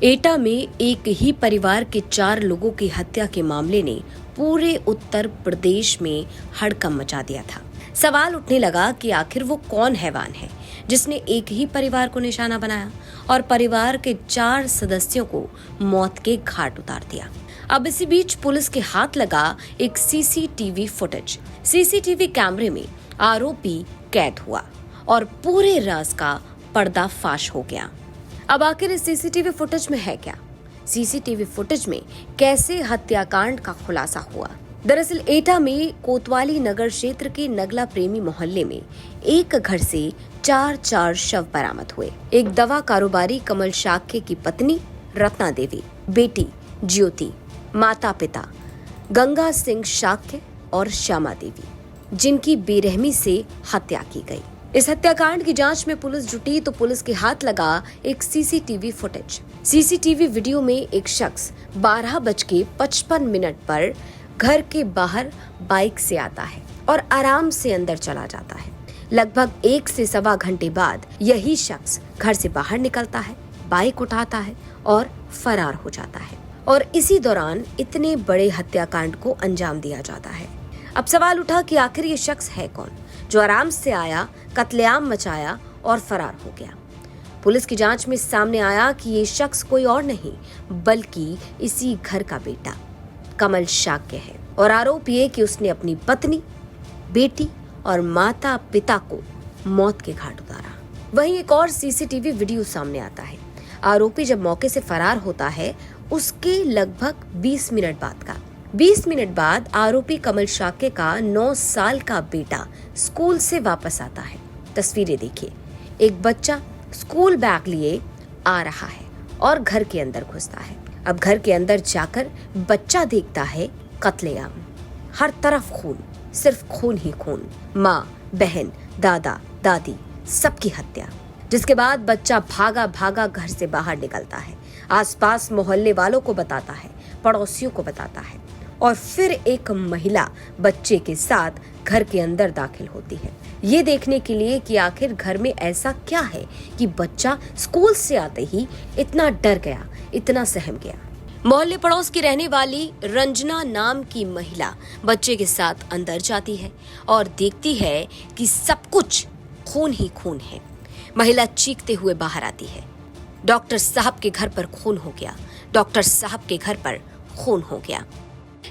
एटा में एक ही परिवार के 4 लोगों की हत्या के मामले ने पूरे उत्तर प्रदेश में हड़कंप मचा दिया था। सवाल उठने लगा कि आखिर वो कौन हैवान है जिसने एक ही परिवार को निशाना बनाया और परिवार के 4 सदस्यों को मौत के घाट उतार दिया। अब इसी बीच पुलिस के हाथ लगा एक सीसीटीवी फुटेज। सीसीटीवी कैमरे में आरोपी कैद हुआ और पूरे राज का पर्दाफाश हो गया। अब आखिर इस सीसीटीवी फुटेज में है क्या? सीसीटीवी फुटेज में कैसे हत्याकांड का खुलासा हुआ? दरअसल एटा में कोतवाली नगर क्षेत्र के नगला प्रेमी मोहल्ले में एक घर से 4 शव बरामद हुए। एक दवा कारोबारी कमल शाक्य की पत्नी रत्ना देवी, बेटी ज्योति, माता पिता गंगा सिंह शाक्य और श्यामा देवी, जिनकी बेरहमी से हत्या की गई। इस हत्याकांड की जांच में पुलिस जुटी तो पुलिस के हाथ लगा एक सीसीटीवी फुटेज। सीसीटीवी वीडियो में एक शख्स 12:55 पर घर के बाहर बाइक से आता है और आराम से अंदर चला जाता है। लगभग 1 से सवा घंटे बाद यही शख्स घर से बाहर निकलता है, बाइक उठाता है और फरार हो जाता है। और इसी दौरान इतने बड़े हत्याकांड को अंजाम दिया जाता है। अब सवाल उठा कि आखिर ये शख्स है कौन जो आराम से आया, कत्लेआम मचाया और फरार हो गया। पुलिस की जांच में सामने आया कि ये शख्स कोई और नहीं बल्कि इसी घर का बेटा कमल शाक्य है और आरोप ये कि उसने अपनी पत्नी, बेटी और माता पिता को मौत के घाट उतारा। वहीं एक और सीसीटीवी वीडियो सामने आता है। आरोपी जब मौके से फरार होता है उसके लगभग 20 मिनट बाद का 20 मिनट बाद आरोपी कमल शाक्य का 9 साल का बेटा स्कूल से वापस आता है। तस्वीरें देखिए, एक बच्चा स्कूल बैग लिए आ रहा है और घर के अंदर घुसता है। अब घर के अंदर जाकर बच्चा देखता है कत्लेआम, हर तरफ खून, सिर्फ खून ही खून, माँ, बहन, दादा, दादी, सबकी हत्या। जिसके बाद बच्चा भागा भागा घर से बाहर निकलता है, आसपास मोहल्ले वालों को बताता है, पड़ोसियों को बताता है और फिर एक महिला बच्चे के साथ घर के अंदर दाखिल होती है, ये देखने के लिए कि आखिर घर में ऐसा क्या है कि बच्चा स्कूल से आते ही इतना डर गया, इतना सहम गया। मोहल्ले पड़ोस की रहने वाली रंजना नाम की महिला बच्चे के साथ अंदर जाती है और देखती है कि सब कुछ खून ही खून है। महिला चीखते हुए बाहर आती है, डॉक्टर साहब के घर पर खून हो गया, डॉक्टर साहब के घर पर खून हो गया।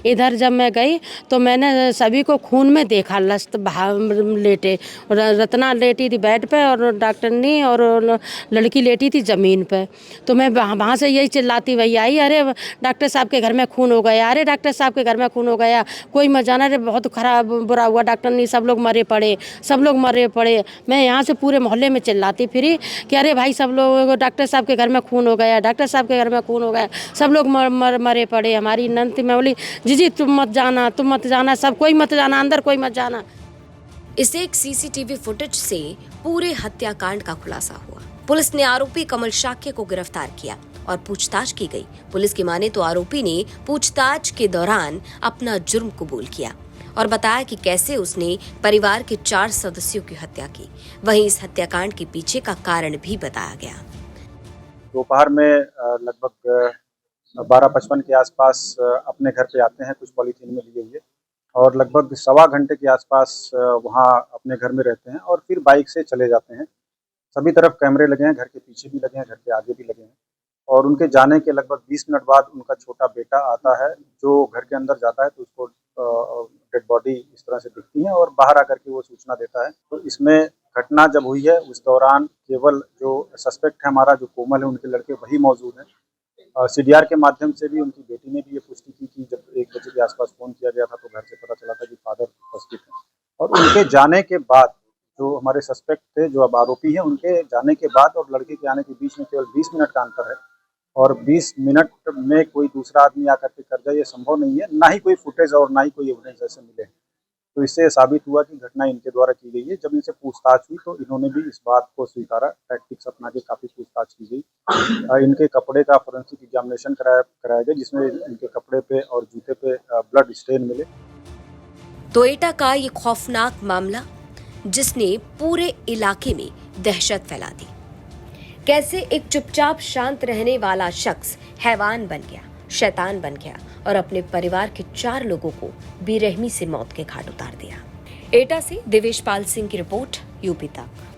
इधर जब मैं गई तो मैंने सभी को खून में देखा, लस्त लेटे, रत्ना लेटी थी बेड पे और डॉक्टरनी और लड़की लेटी थी ज़मीन पे। तो मैं वहाँ से यही चिल्लाती वही आई, अरे डॉक्टर साहब के घर में खून हो गया, अरे डॉक्टर साहब के घर में खून हो गया, कोई मत जाना रे, बहुत खराब बुरा हुआ, डॉक्टरनी सब लोग मरे पड़े, सब लोग मरे पड़े। मैं यहाँ से पूरे मोहल्ले में चिल्लाती फिरी कि अरे भाई सब लोग, डॉक्टर साहब के घर में खून हो गया, डॉक्टर साहब के घर में खून हो गया, सब लोग मरे पड़े। हमारी नंद मैं बोली, जी तुम मत जाना, सब कोई मत जाना, अंदर कोई मत जाना। इस एक सीसीटीवी फुटेज से पूरे हत्याकांड का खुलासा हुआ। पुलिस ने आरोपी कमल शाक्य को गिरफ्तार किया और पूछताछ की गई। पुलिस की माने तो आरोपी ने पूछताछ के दौरान अपना जुर्म कबूल किया और बताया कि कैसे उसने परिवार के 4 सदस्यों की हत्या की। वहीं इस हत्याकांड के पीछे का कारण भी बताया गया। दोपहर में लगभग 12:55 के आसपास अपने घर पे आते हैं, कुछ पॉलीथीन में लिए हुए, और लगभग सवा घंटे के आसपास वहाँ अपने घर में रहते हैं और फिर बाइक से चले जाते हैं। सभी तरफ कैमरे लगे हैं, घर के पीछे भी लगे हैं, घर के आगे भी लगे हैं। और उनके जाने के लगभग 20 मिनट बाद उनका छोटा बेटा आता है, जो घर के अंदर जाता है तो उसको डेड बॉडी इस तरह से दिखती है और बाहर आकर के वो सूचना देता है। तो इसमें घटना जब हुई है उस दौरान केवल जो सस्पेक्ट है हमारा, जो कोमल है, उनके लड़के वही मौजूद हैं। सीडीआर के माध्यम से भी उनकी बेटी ने भी ये पुष्टि की कि जब 1 बजे के आसपास फ़ोन किया गया था तो घर से पता चला था कि फादर उपस्थित हैं। और उनके जाने के बाद जो हमारे सस्पेक्ट थे, जो अब आरोपी हैं, उनके जाने के बाद और लड़के के आने के बीच में केवल 20 मिनट का अंतर है और 20 मिनट में कोई दूसरा आदमी आकर के कर जाए ये संभव नहीं है। ना ही कोई फुटेज और ना ही कोई एविडेंस ऐसे मिले हैं। तो इससे साबित हुआ कि घटना इनके द्वारा की गई है। जब इनसे पूछताछ हुई तो इन्होंने भी इस बात को स्वीकारा, टैक्टिक्स अपना के काफ़ी पूछताछ की गई। इनके कपड़े का फोरेंसिक एग्जामिनेशन कराया गया, जिसमें इनके कपड़े पे और जूते पे ब्लड स्टेन मिले। तो एटा का ये खौफनाक मामला जिसने पूरे इलाके में दहशत फैला दी। कैसे एक चुपचाप शांत रहने वाला शख्स हैवान बन गया, शैतान बन गया और अपने परिवार के 4 लोगों को बेरहमी से मौत के घाट उतार दिया। एटा से देवेश पाल सिंह की रिपोर्ट, यूपी तक।